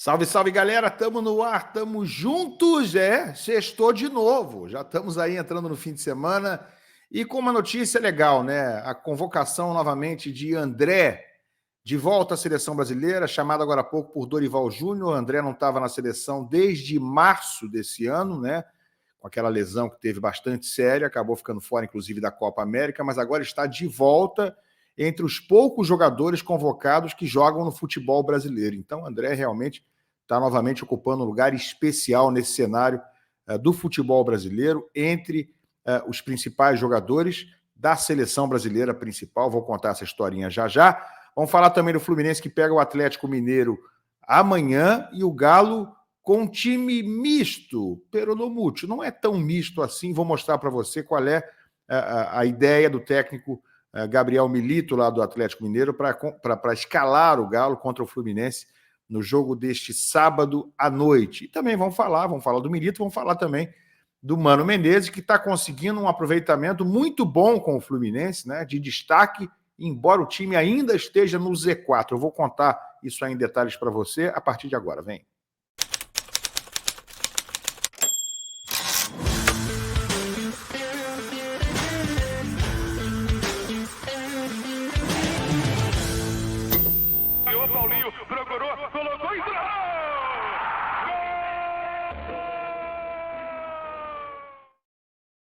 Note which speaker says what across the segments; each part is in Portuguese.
Speaker 1: Salve, salve, galera! Tamo no ar, tamo juntos, sextou de novo. Já estamos aí entrando no fim de semana e com uma notícia legal, né? A convocação novamente de André de volta à seleção brasileira, chamado agora há pouco por Dorival Júnior. André não estava na seleção desde março desse ano, né? Com aquela lesão que teve bastante séria, acabou ficando fora, inclusive, da Copa América, mas agora está de volta entre os poucos jogadores convocados que jogam no futebol brasileiro. Então, André realmente está novamente ocupando um lugar especial nesse cenário do futebol brasileiro, entre os principais jogadores da seleção brasileira principal. Vou contar essa historinha já já. Vamos falar também do Fluminense, que pega o Atlético Mineiro amanhã, e o Galo com time misto, peronomútil. Não é tão misto assim, vou mostrar para você qual é a ideia do técnico Gabriel Milito, lá do Atlético Mineiro, para escalar o Galo contra o Fluminense no jogo deste sábado à noite. E também vamos falar do Milito, vamos falar também do Mano Menezes, que está conseguindo um aproveitamento muito bom com o Fluminense, né, de destaque, embora o time ainda esteja no Z4. Eu vou contar isso aí em detalhes para você a partir de agora. Vem.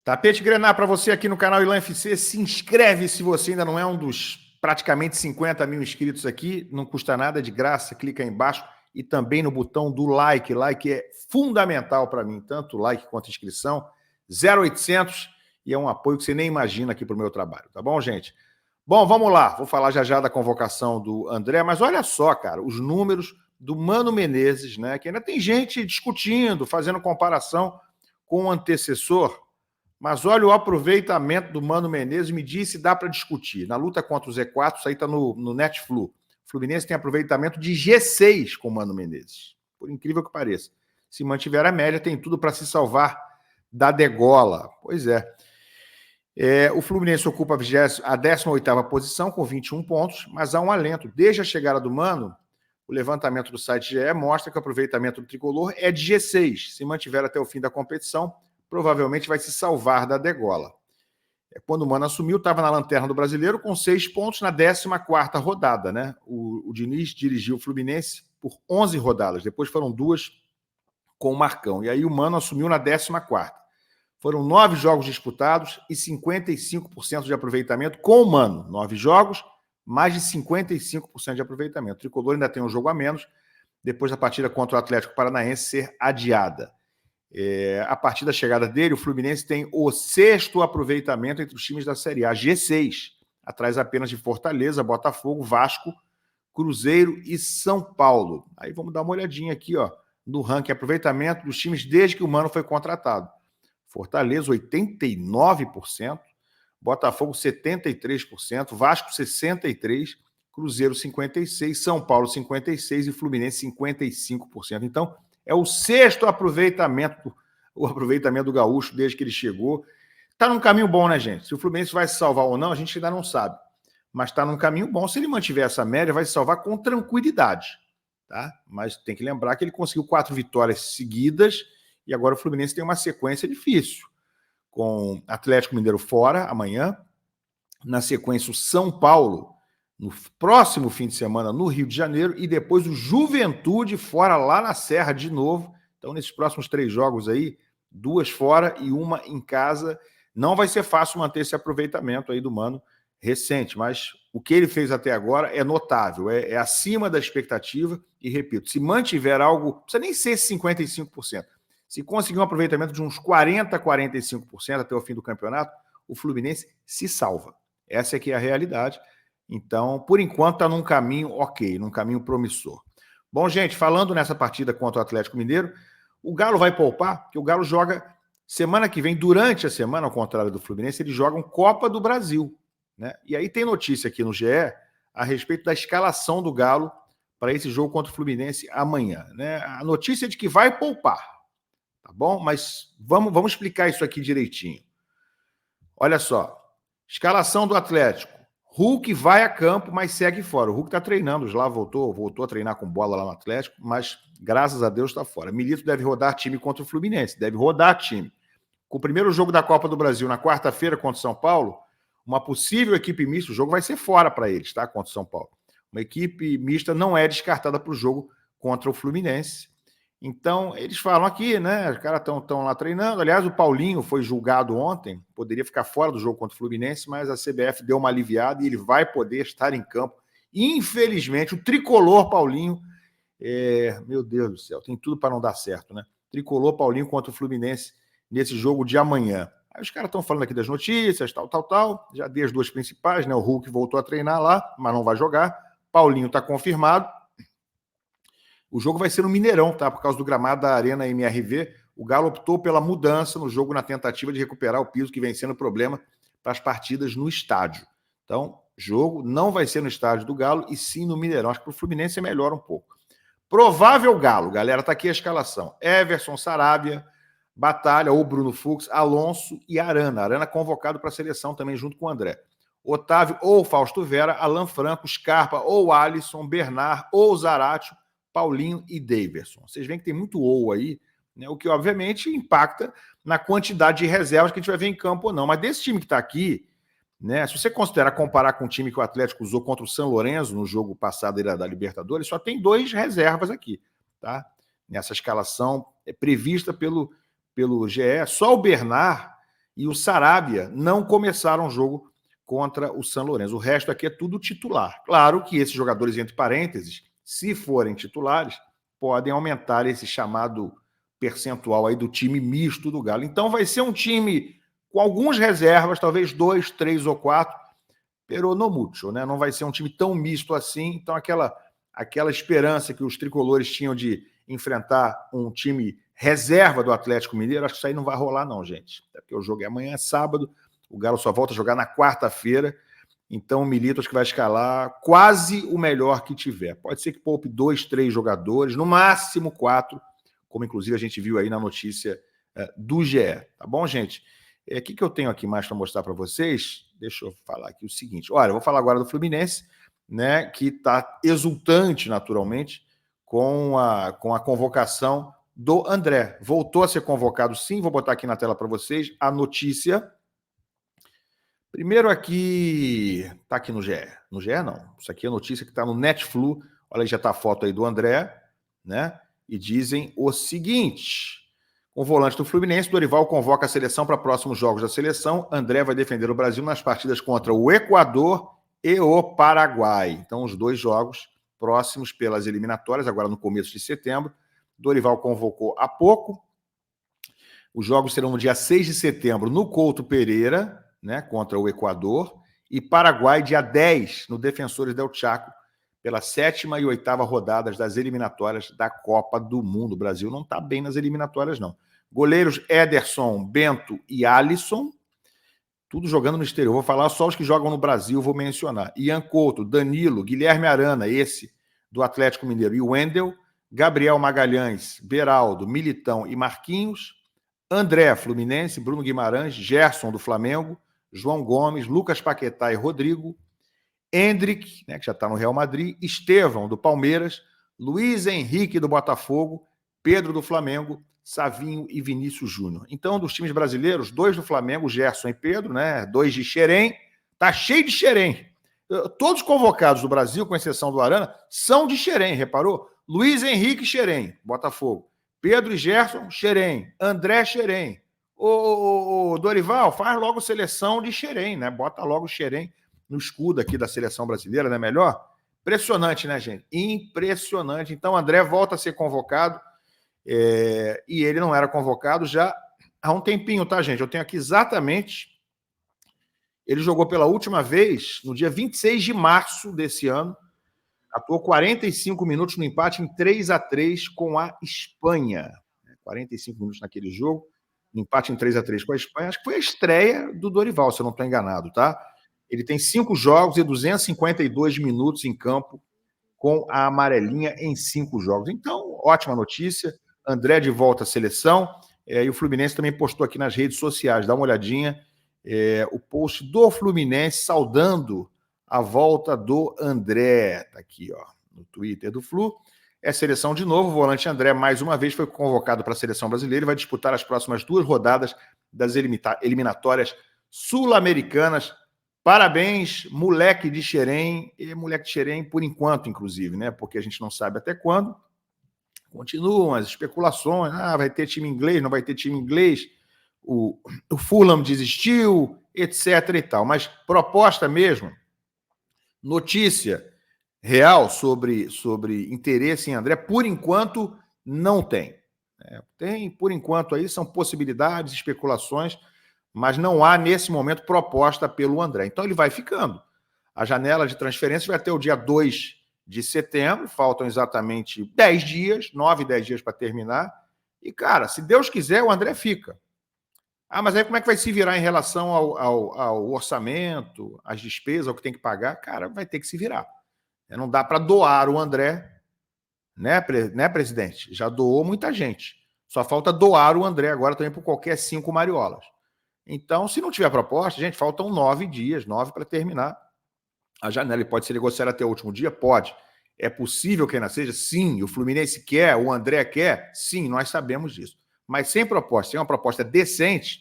Speaker 1: Tapete Grená para você aqui no canal Ilan FC. Se inscreve se você ainda não é um dos praticamente 50 mil inscritos aqui. Não custa nada, de graça. Clica aí embaixo e também no botão do like. Like é fundamental para mim, tanto like quanto inscrição. 0800 e é um apoio que você nem imagina aqui para o meu trabalho. Tá bom, gente? Bom, vamos lá. Vou falar já da convocação do André, mas olha só, cara, os números do Mano Menezes, né? Que ainda tem gente discutindo, fazendo comparação com o antecessor. Mas olha o aproveitamento do Mano Menezes, me disse, dá para discutir. Na luta contra o Z4, isso aí está no Netflu. O Fluminense tem aproveitamento de G6 com o Mano Menezes. Por incrível que pareça. Se mantiver a média, tem tudo para se salvar da degola. Pois é. O Fluminense ocupa a 18ª posição com 21 pontos, mas há um alento. Desde a chegada do Mano, o levantamento do site GE mostra que o aproveitamento do tricolor é de G6. Se mantiver até o fim da competição, provavelmente vai se salvar da degola. Quando o Mano assumiu, estava na lanterna do Brasileiro com 6 pontos na 14ª rodada, né? O Diniz dirigiu o Fluminense por 11 rodadas, depois foram 2 com o Marcão, e aí o Mano assumiu na 14ª. Foram 9 jogos disputados e 55% de aproveitamento com o Mano. 9 jogos, mais de 55% de aproveitamento. O tricolor ainda tem um jogo a menos, depois da partida contra o Atlético Paranaense ser adiada. A partir da chegada dele, o Fluminense tem o 6º aproveitamento entre os times da Série A, G6, atrás apenas de Fortaleza, Botafogo, Vasco, Cruzeiro e São Paulo. Aí vamos dar uma olhadinha aqui, ó, no ranking de aproveitamento dos times desde que o Mano foi contratado. Fortaleza, 89%, Botafogo, 73%, Vasco, 63%, Cruzeiro, 56%, São Paulo, 56% e Fluminense, 55%. Então, é o 6º aproveitamento, o aproveitamento do Gaúcho desde que ele chegou. Está num caminho bom, né, gente? Se o Fluminense vai se salvar ou não, a gente ainda não sabe. Mas está num caminho bom. Se ele mantiver essa média, vai se salvar com tranquilidade. Tá? Mas tem que lembrar que ele conseguiu 4 vitórias seguidas e agora o Fluminense tem uma sequência difícil. Com Atlético Mineiro fora, amanhã. Na sequência, o São Paulo, no próximo fim de semana, no Rio de Janeiro, e depois o Juventude fora lá na Serra de novo. Então, nesses próximos 3 jogos aí, 2 fora e 1 em casa. Não vai ser fácil manter esse aproveitamento aí do Mano recente, mas o que ele fez até agora é notável, é acima da expectativa, e repito, se mantiver algo, não precisa nem ser 55%, se conseguir um aproveitamento de uns 40%, 45% até o fim do campeonato, o Fluminense se salva. Essa é que é a realidade. Então, por enquanto, está num caminho ok, num caminho promissor. Bom, gente, falando nessa partida contra o Atlético Mineiro, o Galo vai poupar, porque o Galo joga semana que vem, durante a semana, ao contrário do Fluminense, eles jogam Copa do Brasil, né? E aí tem notícia aqui no GE a respeito da escalação do Galo para esse jogo contra o Fluminense amanhã, né? A notícia é de que vai poupar, tá bom? Mas vamos explicar isso aqui direitinho. Olha só, escalação do Atlético. Hulk vai a campo, mas segue fora. O Hulk está treinando, lá voltou a treinar com bola lá no Atlético, mas graças a Deus está fora. Milito deve rodar time contra o Fluminense, deve rodar time. Com o primeiro jogo da Copa do Brasil na quarta-feira contra o São Paulo, uma possível equipe mista, o jogo vai ser fora para eles, tá? Contra o São Paulo. Uma equipe mista não é descartada para o jogo contra o Fluminense. Então, eles falam aqui, né? Os caras estão lá treinando. Aliás, o Paulinho foi julgado ontem, poderia ficar fora do jogo contra o Fluminense, mas a CBF deu uma aliviada e ele vai poder estar em campo. Infelizmente, o tricolor Paulinho, meu Deus do céu, tem tudo para não dar certo, né? Tricolor Paulinho contra o Fluminense nesse jogo de amanhã. Aí os caras estão falando aqui das notícias, tal. Já dei as duas principais, né? O Hulk voltou a treinar lá, mas não vai jogar. Paulinho está confirmado. O jogo vai ser no Mineirão, tá? Por causa do gramado da Arena MRV. O Galo optou pela mudança no jogo na tentativa de recuperar o piso que vem sendo problema para as partidas no estádio. Então, jogo não vai ser no estádio do Galo e sim no Mineirão. Acho que para o Fluminense é melhor um pouco. Provável Galo, galera, tá aqui a escalação. Everson, Sarabia, Batalha ou Bruno Fux, Alonso e Arana. Arana convocado para a seleção também junto com o André. Otávio ou Fausto Vera, Alan Franco, Scarpa ou Alisson, Bernard ou Zaratio, Paulinho e Daverson. Vocês veem que tem muito ou aí, né? O que obviamente impacta na quantidade de reservas que a gente vai ver em campo ou não. Mas desse time que está aqui, né? Se você considerar comparar com o time que o Atlético usou contra o São Lourenço no jogo passado da Libertadores, só tem 2 reservas aqui, tá? Nessa escalação prevista pelo GE. Só o Bernard e o Sarabia não começaram o jogo contra o São Lourenço. O resto aqui é tudo titular. Claro que esses jogadores, entre parênteses, se forem titulares, podem aumentar esse chamado percentual aí do time misto do Galo. Então vai ser um time com algumas reservas, talvez 2, 3 ou 4, pero no mucho, né? Não vai ser um time tão misto assim. Então aquela esperança que os tricolores tinham de enfrentar um time reserva do Atlético Mineiro, acho que isso aí não vai rolar não, gente. Até porque o jogo é amanhã, é sábado, o Galo só volta a jogar na quarta-feira. Então o Milito acho que vai escalar quase o melhor que tiver. Pode ser que poupe 2, 3 jogadores, no máximo 4, como inclusive a gente viu aí na notícia do GE. Tá bom, gente? O que eu tenho aqui mais para mostrar para vocês? Deixa eu falar aqui o seguinte. Olha, eu vou falar agora do Fluminense, né, que está exultante, naturalmente, com a convocação do André. Voltou a ser convocado, sim. Vou botar aqui na tela para vocês a notícia. Primeiro aqui, tá aqui no GE. No GE não, isso aqui é a notícia que está no Netflu. Olha aí, já está a foto aí do André, né? E dizem o seguinte: com o volante do Fluminense, Dorival convoca a seleção para próximos jogos da seleção. André vai defender o Brasil nas partidas contra o Equador e o Paraguai. Então, os 2 jogos próximos pelas eliminatórias, agora no começo de setembro. Dorival convocou há pouco. Os jogos serão no dia 6 de setembro no Couto Pereira, né, contra o Equador, e Paraguai, dia 10, no Defensores del Chaco, pela 7ª e 8ª rodadas das eliminatórias da Copa do Mundo. O Brasil não está bem nas eliminatórias, não. Goleiros Ederson, Bento e Alisson, tudo jogando no exterior. Vou falar só os que jogam no Brasil, vou mencionar. Ian Couto, Danilo, Guilherme Arana, esse do Atlético Mineiro, e Wendel, Gabriel Magalhães, Beraldo, Militão e Marquinhos, André, Fluminense, Bruno Guimarães, Gerson, do Flamengo, João Gomes, Lucas Paquetá e Rodrigo, Endrick, né, que já está no Real Madrid, Estevão, do Palmeiras, Luiz Henrique, do Botafogo, Pedro, do Flamengo, Savinho e Vinícius Júnior. Então, dos times brasileiros, 2 do Flamengo, Gerson e Pedro, né, 2 de Xerém, tá cheio de Xerém. Todos convocados do Brasil, com exceção do Arana, são de Xerém, reparou? Luiz Henrique, Xerém, Botafogo. Pedro e Gerson, Xerém. André, Xerém. O Dorival, faz logo seleção de Xerém, né? Bota logo o Xerém no escudo aqui da seleção brasileira, não é melhor? Impressionante, né, gente? Impressionante. Então, André volta a ser convocado e ele não era convocado já há um tempinho, tá, gente? Eu tenho aqui exatamente... Ele jogou pela última vez no dia 26 de março desse ano, atuou 45 minutos no empate em 3-3 com a Espanha. 45 minutos naquele jogo, no empate em 3-3 com a Espanha. Acho que foi a estreia do Dorival, se eu não estou enganado, tá? Ele tem 5 jogos e 252 minutos em campo com a amarelinha em 5 jogos. Então, ótima notícia. André de volta à seleção. E o Fluminense também postou aqui nas redes sociais. Dá uma olhadinha. O post do Fluminense saudando a volta do André. Tá aqui, ó, no Twitter do Flu. É seleção de novo. O volante André, mais uma vez, foi convocado para a seleção brasileira e vai disputar as próximas 2 rodadas das eliminatórias sul-americanas. Parabéns, moleque de Xerém. E moleque de Xerém, por enquanto, inclusive, né? Porque a gente não sabe até quando. Continuam as especulações. Ah, vai ter time inglês, não vai ter time inglês. O Fulham desistiu, etc. e tal. Mas proposta mesmo, notícia real sobre interesse em André, por enquanto, não tem. Tem, por enquanto, aí são possibilidades, especulações, mas não há, nesse momento, proposta pelo André. Então, ele vai ficando. A janela de transferência vai até o dia 2 de setembro, faltam exatamente 10 dias, 9, 10 dias para terminar. E, cara, se Deus quiser, o André fica. Ah, mas aí como é que vai se virar em relação ao orçamento, às despesas, ao que tem que pagar? Cara, vai ter que se virar. Não dá para doar o André, né, presidente? Já doou muita gente. Só falta doar o André agora também por qualquer 5 mariolas. Então, se não tiver proposta, gente, faltam 9 dias, 9 para terminar a janela. E pode ser negociada até o último dia? Pode. É possível que ainda seja? Sim. O Fluminense quer, o André quer? Sim, nós sabemos disso. Mas sem proposta, sem uma proposta decente,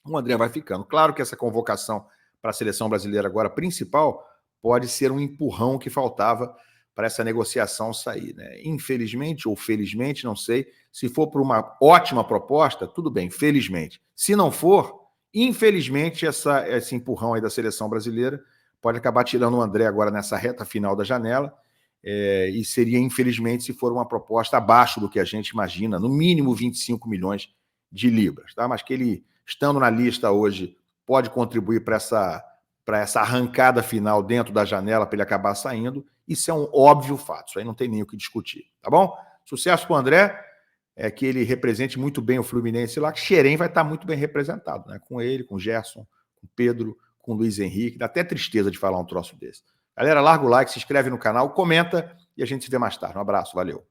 Speaker 1: o André vai ficando. Claro que essa convocação para a seleção brasileira agora principal pode ser um empurrão que faltava para essa negociação sair, né? Infelizmente ou felizmente, não sei, se for por uma ótima proposta, tudo bem, felizmente. Se não for, infelizmente, esse empurrão aí da seleção brasileira pode acabar tirando o André agora nessa reta final da janela, e seria, infelizmente, se for uma proposta abaixo do que a gente imagina, no mínimo 25 milhões de libras, tá? Mas que ele, estando na lista hoje, pode contribuir para essa arrancada final dentro da janela para ele acabar saindo. Isso é um óbvio fato, isso aí não tem nem o que discutir, tá bom? Sucesso para o André, que ele represente muito bem o Fluminense lá, que Xerém vai estar muito bem representado, né? Com ele, com o Gerson, com o Pedro, com o Luiz Henrique, dá até tristeza de falar um troço desse. Galera, larga o like, se inscreve no canal, comenta e a gente se vê mais tarde. Um abraço, valeu.